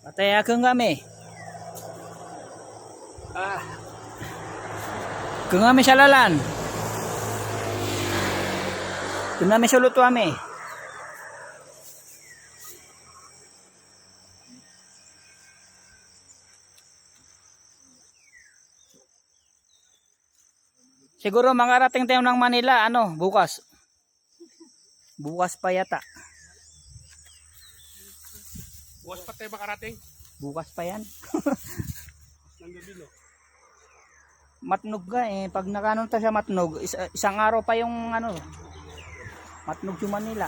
Katayakan kami. Kung kami sa lalan. Kung kami sa luto kami. Siguro makarating tayo ng Manila, bukas. Bukas pa yata. Bukas pa tayo makarating. Bukas pa yan. Ng gabi, no? Matnog ka eh. Pag nakanon tayo sa Matnog, isang araw pa yung Matnog yung Manila.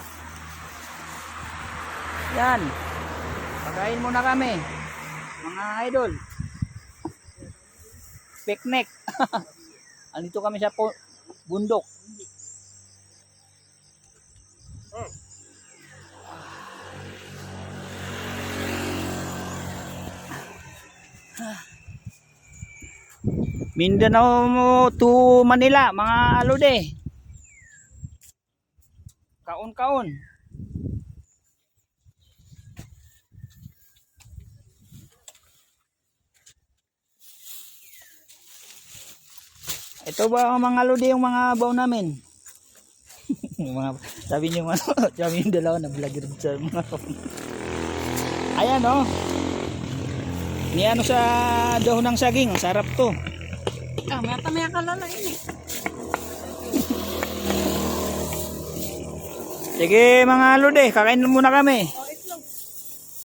Yan. Pagkain muna kami. Mga idol. Picnic. Andito kami sa bundok. Mindanao to Manila, mga alode. Kaon-kaon. Ito ba ang mga alode yung mga baw namin? Sabi niyo sabi yung dalawa na vlogger sa mga. Ayan oh. Ni sa dahon ng saging, sarap to. Maya ka lala ini. Sige mga alode, kakain muna kami.